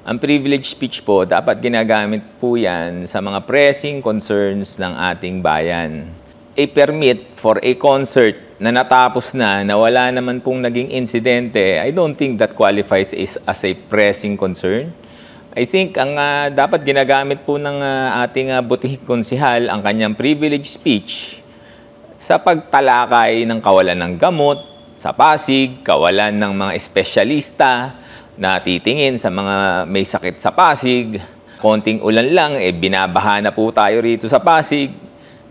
Ang privilege speech po, dapat ginagamit po yan sa mga pressing concerns ng ating bayan. A permit for a concert na natapos na wala naman pong naging insidente, I don't think that qualifies as a pressing concern. I think ang dapat ginagamit po ng ating butihing konsehal ang kanyang privilege speech sa pagtalakay ng kawalan ng gamot sa Pasig, kawalan ng mga espesyalista na titingin sa mga may sakit sa Pasig. Konting ulan lang, binabaha na po tayo rito sa Pasig.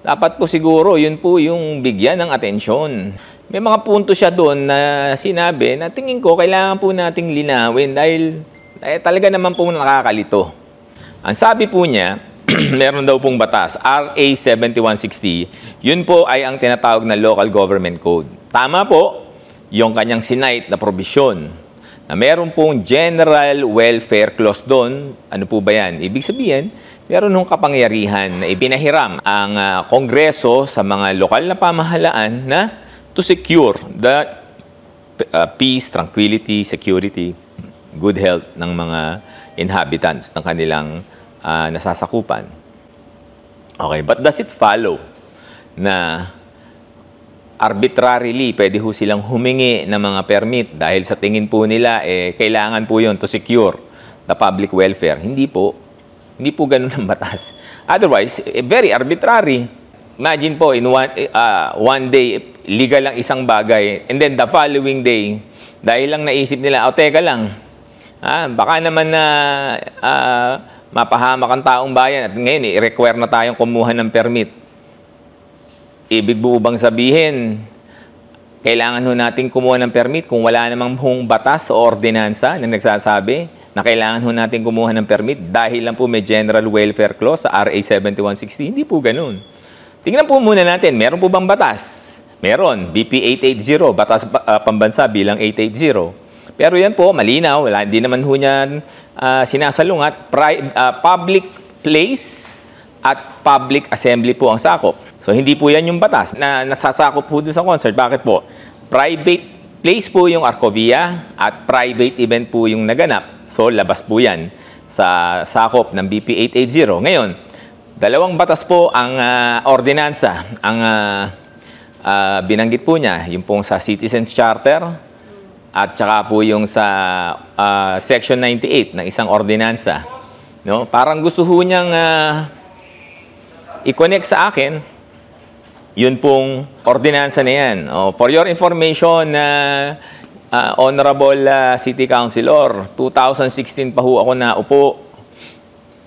Dapat po siguro, yun po yung bigyan ng atensyon. May mga punto siya doon na sinabi na tingin ko kailangan po nating linawin dahil talaga naman po nakakalito. Ang sabi po niya, meron daw pong batas, RA 7160, yun po ay ang tinatawag na Local Government Code. Tama po yung kanyang sinite na probisyon na meron pong General Welfare Clause doon. Ano po ba yan? Ibig sabihin, meron nung kapangyarihan na ipinahiram ang Kongreso sa mga lokal na pamahalaan na to secure the peace, tranquility, security, good health ng mga inhabitants ng kanilang nasasakupan. Okay, but does it follow na arbitrarily pwede ho silang humingi ng mga permit dahil sa tingin po nila kailangan po yon to secure the public welfare? Hindi po. Hindi po ganun ang batas. Otherwise, very arbitrary. Imagine po, in one day, legal lang isang bagay, and then the following day, dahil lang naisip nila, teka lang, baka naman na mapahamak ang taong bayan at ngayon, i-require na tayong kumuha ng permit. Ibig po bang sabihin, kailangan ho natin kumuha ng permit kung wala namang hong batas o ordinansa na nagsasabi na kailangan ho natin kumuha ng permit dahil lang po may General Welfare Clause sa RA 7160? Hindi po ganun. Tingnan po muna natin, meron po bang batas? Meron, BP 880, Batas Pambansa bilang 880. Pero yan po, malinaw, hindi naman ho niyan sinasalungat. Public place at public assembly po ang sakop. So, hindi po yan yung batas na nasasakop po doon sa concert. Bakit po? Private place po yung Arcovia at private event po yung naganap. So, labas po yan sa sakop ng BP 880. Ngayon, dalawang batas po ang ordinansa. Ang binanggit po niya, yung pong sa Citizens Charter at saka po yung sa Section 98 ng isang ordinansa. No? Parang gusto ho niyang i-connect sa akin yun pong ordinansa na yan. For your information, Honorable City Councilor, 2016 pa ho ako naupo.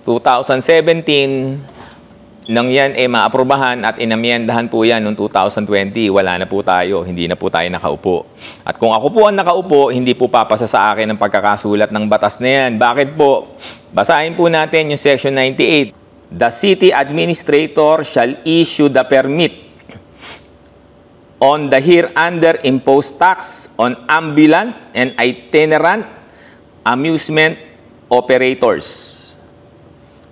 2017, nang yan maaprubahan at inamyendahan po yan noong 2020. Wala na po tayo, hindi na po tayo nakaupo. At kung ako po ang nakaupo, hindi po papasa sa akin ang pagkakasulat ng batas na yan. Bakit po? Basahin po natin yung Section 98. The city administrator shall issue the permit on the hereunder imposed tax on ambulant and itinerant amusement operators.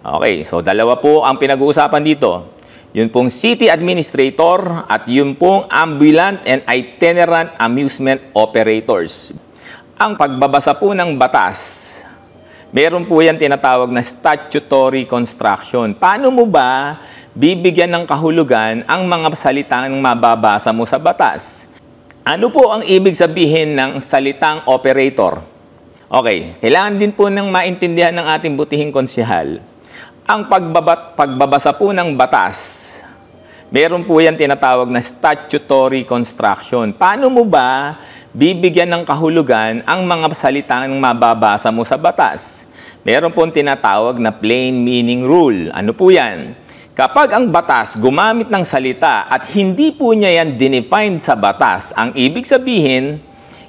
Okay, so dalawa po ang pinag-uusapan dito. Yun pong city administrator at yun pong ambulant and itinerant amusement operators. Ang pagbabasa po ng batas, meron po yan tinatawag na statutory construction. Paano mo ba bibigyan ng kahulugan ang mga salitang mababasa mo sa batas? Ano po ang ibig sabihin ng salitang operator? Okay, kailangan din po ng maintindihan ng ating butihing konsehal. Ang pagbabasa po ng batas, meron po yan tinatawag na statutory construction. Paano mo ba bibigyan ng kahulugan ang mga salitang mababasa mo sa batas? Meron po tinatawag na plain meaning rule. Ano po yan? Kapag ang batas gumamit ng salita at hindi po niya yan dinefine sa batas, ang ibig sabihin,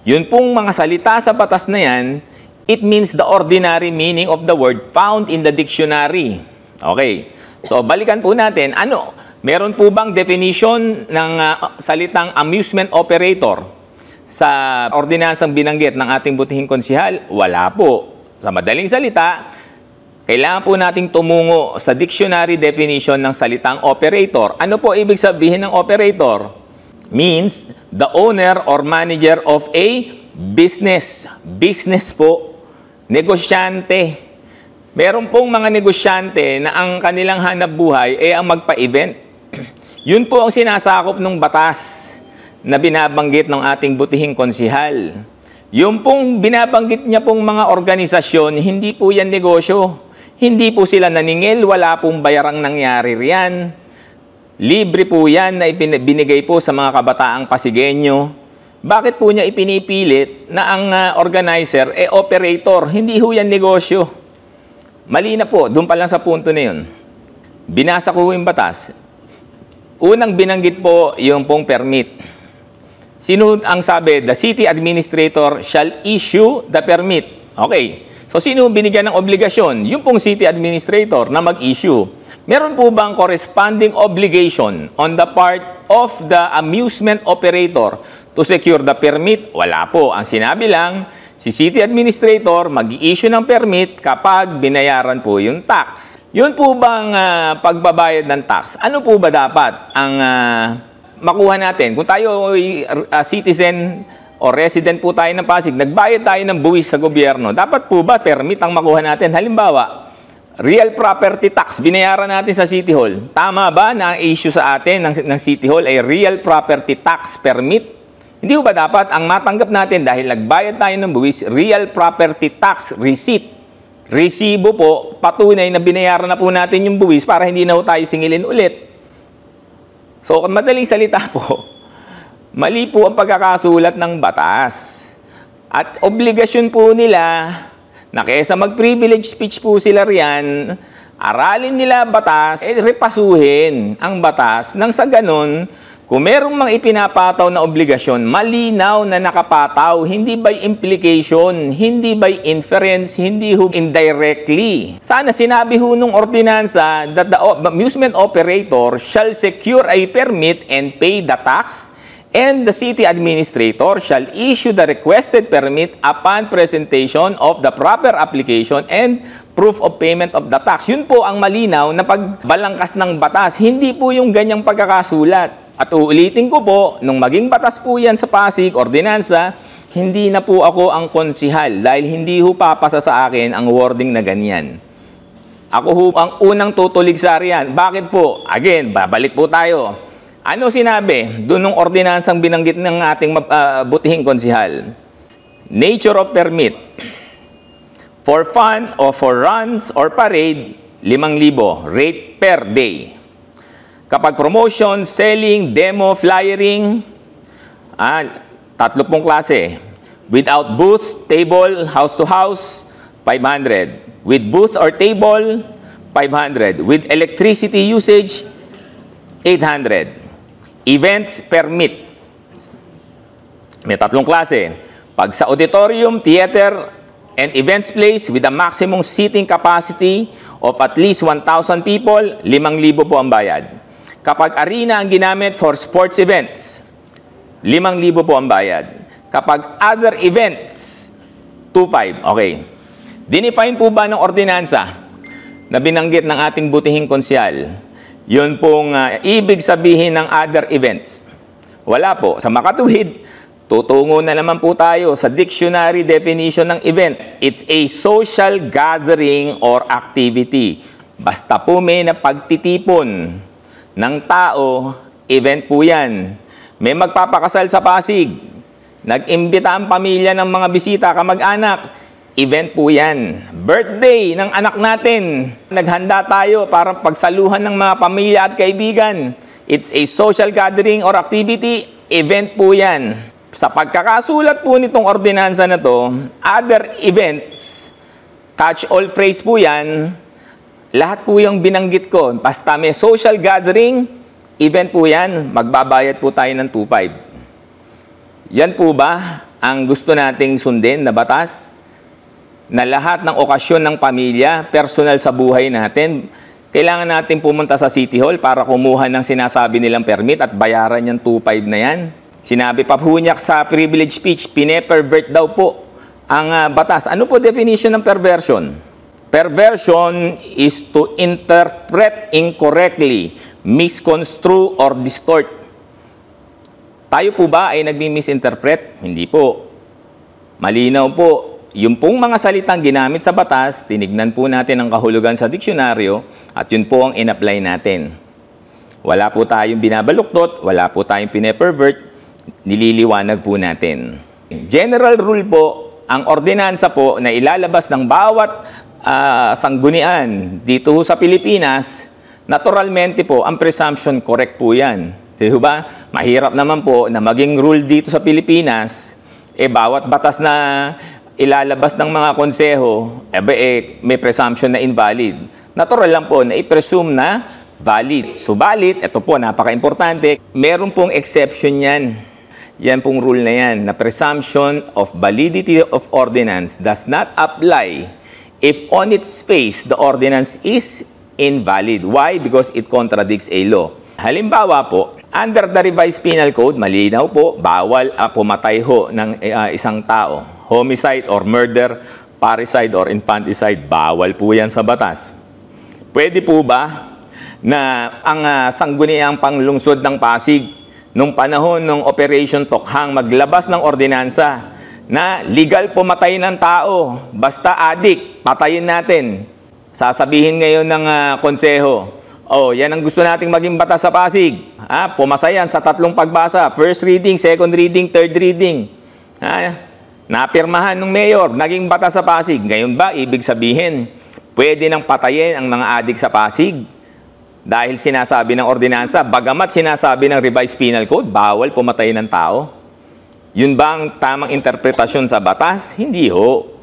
yun pong mga salita sa batas na yan, it means the ordinary meaning of the word found in the dictionary. Okay. So, balikan po natin. Meron po bang definition ng salitang amusement operator sa ordinansang binanggit ng ating butihing konsehal? Wala po. Sa madaling salita, kailangan po nating tumungo sa dictionary definition ng salitang operator. Ano po ibig sabihin ng operator? Means the owner or manager of a business. Business po. Negosyante. Meron pong mga negosyante na ang kanilang hanap buhay ay ang magpa-event. Yun po ang sinasakop ng batas na binabanggit ng ating butihing konsihal. Yung pong binabanggit niya pong mga organisasyon, hindi po yan negosyo. Hindi po sila naningil, wala pong bayarang nangyari riyan. Libre po yan na binigay po sa mga kabataang Pasigueño. Bakit po niya ipinipilit na ang organizer operator? Hindi ho yan negosyo. Mali na po, doon pa lang sa punto na yun. Binasa ko yung batas. Unang binanggit po yung pong permit. Sino ang sabi? The city administrator shall issue the permit. Okay. So, sino binigyan ng obligasyon? Yung pong city administrator na mag-issue. Meron po bang corresponding obligation on the part of the amusement operator to secure the permit? Wala po. Ang sinabi lang, si city administrator mag-i-issue ng permit kapag binayaran po yung tax. Yun po bang pagbabayad ng tax? Ano po ba dapat ang makuha natin? Kung tayo citizen o resident po tayo ng Pasig, nagbayad tayo ng buwis sa gobyerno, dapat po ba permit ang makuha natin? Halimbawa, real property tax, binayaran natin sa City Hall. Tama ba na ang issue sa atin ng City Hall ay real property tax permit? Hindi ba dapat ang matanggap natin dahil nagbayad tayo ng buwis, real property tax receipt? Resibo po, patunay na binayaran na po natin yung buwis para hindi na po tayo singilin ulit. So, madaling salita po, mali po ang pagkakasulat ng batas. At obligasyon po nila na kaysa mag-privilege speech po sila riyan, aralin nila batas, repasuhin ang batas nang sa ganun, kung merong mga ipinapataw na obligasyon, malinaw na nakapataw, hindi by implication, hindi by inference, hindi indirectly. Sana sinabi ho nung ordinansa that the amusement operator shall secure a permit and pay the tax, and the city administrator shall issue the requested permit upon presentation of the proper application and proof of payment of the tax. Yun po ang malinaw na pagbalangkas ng batas, hindi po yung ganyang pagkakasulat. At uulitin ko po, nung maging batas po yan sa Pasig, ordinansa, hindi na po ako ang konsihal dahil hindi ho papasa sa akin ang wording na ganyan. Ako ho ang unang tutulig sa riyan. Bakit po? Again, babalik po tayo. Ano sinabi doon ng ordinansang binanggit ng ating butihing konsihal? Nature of permit. For fun or for runs or parade, 5,000 rate per day. Kapag promotion, selling, demo, flyering, 3 pong klase. Without booth, table, house to house, 500. With booth or table, 500. With electricity usage, 800. Events permit. May 3 klase. Pag sa auditorium, theater, and events place with a maximum seating capacity of at least 1,000 people, 5,000 po ang bayad. Kapag arena ang ginamit for sports events, 5,000 po ang bayad. Kapag other events, 2,500. Okay. Dinefine po ba ng ordinansa na binanggit ng ating butihing konsyal? Yun pong ibig sabihin ng other events. Wala po. Sa makatuwid, tutungo na naman po tayo sa dictionary definition ng event. It's a social gathering or activity. Basta po may napagtitipon ng tao, event po yan. May magpapakasal sa Pasig. Nag-imbita ang pamilya ng mga bisita, kamag-anak. Event po yan. Birthday ng anak natin. Naghanda tayo para pagsaluhan ng mga pamilya at kaibigan. It's a social gathering or activity. Event po yan. Sa pagkakasulat po nitong ordinansa na to, other events, catch-all phrase po yan. Lahat po yung binanggit ko. Basta may social gathering, event po yan, magbabayad po tayo ng 2,500. Yan po ba ang gusto nating sundin na batas? Na lahat ng okasyon ng pamilya, personal sa buhay natin, kailangan natin pumunta sa City Hall para kumuha ng sinasabi nilang permit at bayaran yung 2,500 na yan. Sinabi pa po niya sa privilege speech, pine-pervert daw po ang batas. Ano po definition ng perversion? Perversion is to interpret incorrectly, misconstrue, or distort. Tayo po ba ay nagmi-misinterpret? Hindi po. Malinaw po. yung pong mga salitang ginamit sa batas, tinignan po natin ang kahulugan sa diksyonaryo at yun po ang in-apply natin. Wala po tayong binabaluktot, wala po tayong pine-pervert, nililiwanag po natin. General rule po, ang ordinansa po na ilalabas ng bawat sanggunian dito sa Pilipinas, naturalmente po, ang presumption correct po yan. Diba? Mahirap naman po na maging rule dito sa Pilipinas, bawat batas na ilalabas ng mga konseho, may presumption na invalid. Natural lang po na i-presume na valid. Subalit, ito po, napaka-importante, meron pong exception yan. Yan pong rule na yan, na presumption of validity of ordinance does not apply if on its face the ordinance is invalid. Why? Because it contradicts a law. Halimbawa po, under the revised penal code, malinaw po, bawal pumatay ho ng isang tao. Homicide or murder, parricide or infanticide, bawal po yan sa batas. Pwede po ba na ang sangguniang panglungsod ng Pasig nung panahon ng Operation Tokhang maglabas ng ordinansa na legal pumatay ng tao, basta adik, patayin natin. Sasabihin ngayon ng konseho, yan ang gusto nating maging batas sa Pasig. Pumasayan sa 3 pagbasa. First reading, second reading, third reading. Napirmahan ng mayor, naging batas sa Pasig. Ngayon ba, ibig sabihin, pwede nang patayin ang mga adik sa Pasig? Dahil sinasabi ng ordinansa, bagamat sinasabi ng revised penal code, bawal pumatay ng tao. Yun ba ang tamang interpretasyon sa batas? Hindi ho.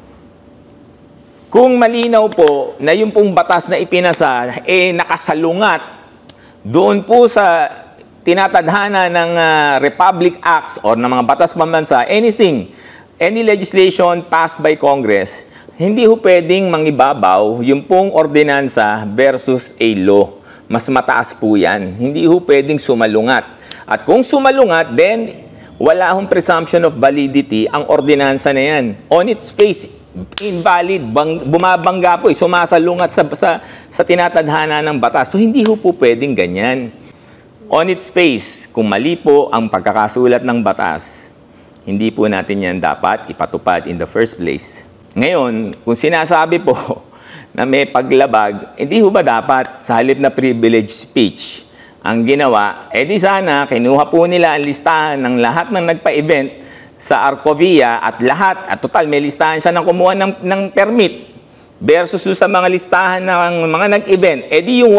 Kung malinaw po na yung pong batas na ipinasa nakasalungat doon po sa tinatadhana ng Republic Acts or ng mga batas pambansa, any legislation passed by Congress, hindi ho pwedeng mangibabaw yung pong ordinansa versus a law. Mas mataas po yan. Hindi ho pwedeng sumalungat. At kung sumalungat, then wala hong presumption of validity ang ordinansa na yan. On its face, invalid, bumabangga po, sumasalungat sa tinatadhana ng batas. So, hindi ho po pwedeng ganyan. On its face, kung mali po ang pagkakasulat ng batas, hindi po natin yan dapat ipatupad in the first place. Ngayon, kung sinasabi po na may paglabag, hindi ho ba dapat sa halip na privilege speech ang ginawa, di sana kinuha po nila ang listahan ng lahat ng nagpa-event sa Arcovia at lahat, at total may listahan siya ng kumuha ng permit versus sa mga listahan ng mga nag-event. Di yung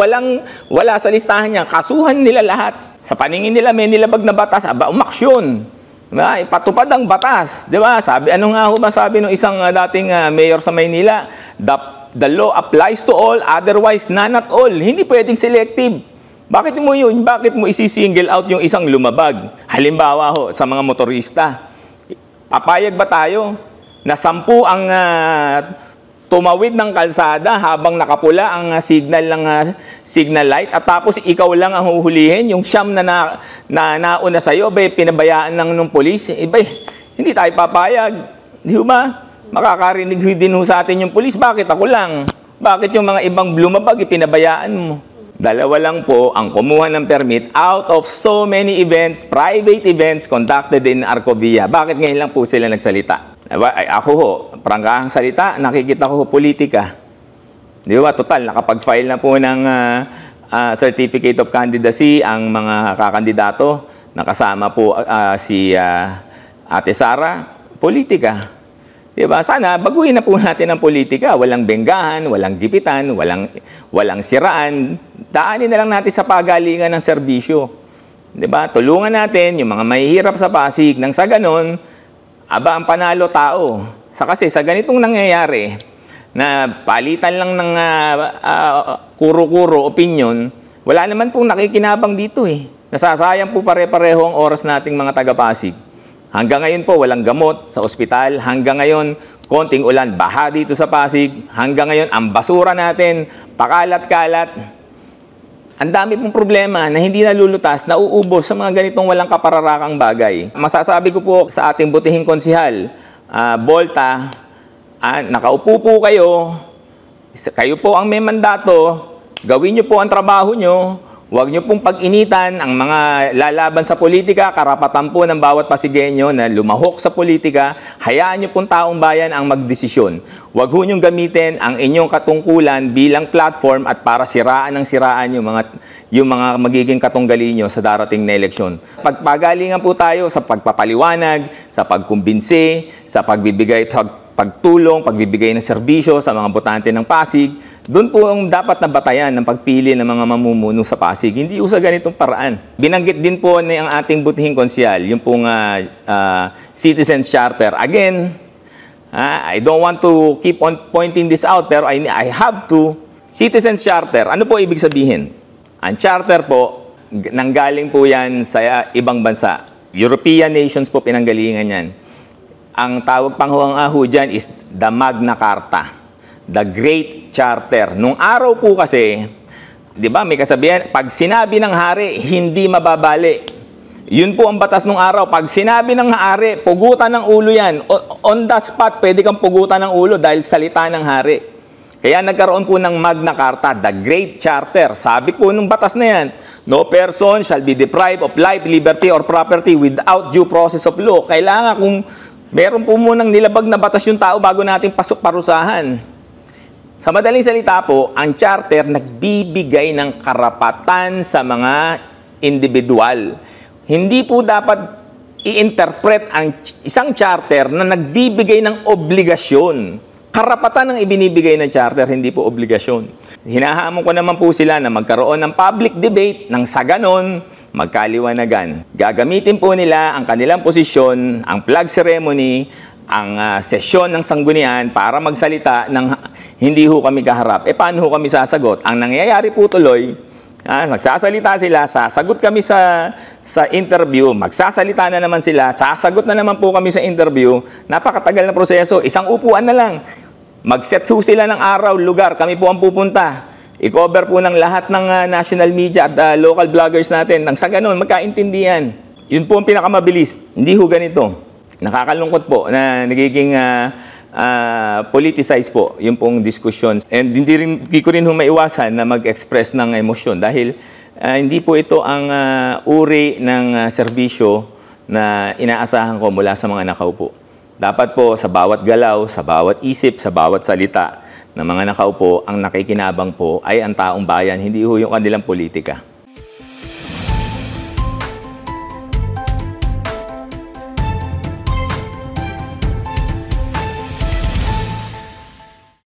wala sa listahan niya, kasuhan nila lahat. Sa paningin nila, may nilabag na batas, umaksyon. Diba? Ipatupad ang batas. Diba? Ano nga ho ba sabi ng isang dating mayor sa Maynila? The law applies to all, otherwise none at all. Hindi pwedeng selective. Bakit mo yun? Bakit mo isi-single out yung isang lumabag? Halimbawa ho, sa mga motorista. Papayag ba tayo na 10 ang tumawid ng kalsada habang nakapula ang signal ng signal light at tapos ikaw lang ang huhulihin, yung siyam na nauna sa'yo, pinabayaan lang ng polis? Hindi tayo papayag. Di ba? Makakarinig din ho sa atin yung polis. Bakit ako lang? Bakit yung mga ibang lumabag, pinabayaan mo? Dalawa lang po ang kumuha ng permit out of so many events, private events conducted in Arcovia. Bakit ngayon lang po sila nagsalita? Ako ho, prangkahang salita, nakikita ko politika. Di ba? Total, nakapag-file na po ng Certificate of Candidacy ang mga kakandidato. Nakasama po si Ate Sara, politika. Diba? Sana baguhin na po natin ang politika. Walang benggahan, walang gipitan, walang siraan. Daanin na lang natin sa pagalingan ng serbisyo. Diba? Tulungan natin yung mga mahihirap sa Pasig nang sa ganon, ang panalo tao. Kasi sa ganitong nangyayari, na palitan lang ng kuro-kuro opinion, wala naman pong nakikinabang dito eh. Nasasayang po pare-pareho ang oras nating mga taga-Pasig. Hanggang ngayon po, walang gamot sa ospital. Hanggang ngayon, konting ulan, baha dito sa Pasig. Hanggang ngayon, ang basura natin, pakalat-kalat. Ang dami pong problema na hindi nalulutas, nauubos sa mga ganitong walang kapararakang bagay. Masasabi ko po sa ating butihing konsihal, Bolta, nakaupo po kayo po ang may mandato, gawin nyo po ang trabaho nyo, Huwag nyo pong pag-initan ang mga lalaban sa politika, karapatan po ng bawat Pasigenyo na lumahok sa politika. Hayaan nyo pong taong bayan ang magdesisyon. Huwag ho nyong gamitin ang inyong katungkulan bilang platform at para siraan ng siraan yung mga magiging katunggali nyo sa darating na eleksyon. Pagpagalingan po tayo sa pagpapaliwanag, sa pagkumbinsi, sa pagtulong, pagbibigay ng serbisyo sa mga botante ng Pasig. Doon po ang dapat na batayan ng pagpili ng mga mamumuno sa Pasig. Hindi sa ganitong paraan. Binanggit din po ng ating butihing konsyal, yung pong Citizens Charter. Again, I don't want to keep on pointing this out, pero I have to. Citizens Charter, ano po ibig sabihin? Ang charter po, nanggaling po yan sa ibang bansa. European nations po pinanggalingan yan. Ang tawag panghuang-aho dyan is the Magna Carta, the Great Charter. Nung araw po kasi, di ba, may kasabihan, pag sinabi ng hari, hindi mababali. Yun po ang batas nung araw. Pag sinabi ng hari, pugutan ng ulo yan. On the spot, pwede kang pugutan ng ulo dahil salita ng hari. Kaya nagkaroon po ng Magna Carta, the Great Charter. Sabi po nung batas na yan, no person shall be deprived of life, liberty, or property without due process of law. Kailangan kung meron po munang nilabag na batas yung tao bago natin parusahan. Sa madaling salita po, ang charter nagbibigay ng karapatan sa mga individual. Hindi po dapat i-interpret ang isang charter na nagbibigay ng obligasyon. Karapatan ang ibinibigay ng charter, hindi po obligasyon. Hinahamon ko naman po sila na magkaroon ng public debate nang sa ganon, magkaliwanagan. Gagamitin po nila ang kanilang posisyon, ang flag ceremony, ang sesyon ng sanggunian para magsalita ng hindi ho kami kaharap. Paano ho kami sasagot? Ang nangyayari po tuloy, magsasalita sila, sasagot kami sa interview, magsasalita na naman sila, sasagot na naman po kami sa interview. Napakatagal na proseso, isang upuan na lang. Mag-set ho sila ng araw, lugar, kami po ang pupunta. I-cover po ng lahat ng national media at local bloggers natin. Nang sa ganun, magkaintindihan. Yun po ang pinakamabilis. Hindi ho ganito. Nakakalungkot po na nagiging politicized po yung pong discussions. And hindi ko rin maiwasan na mag-express ng emosyon dahil hindi po ito ang uri ng serbisyo na inaasahan ko mula sa mga nakaupo. Dapat po sa bawat galaw, sa bawat isip, sa bawat salita ng mga nakaupo, ang nakikinabang po ay ang taong bayan, hindi ho yung kanilang politika.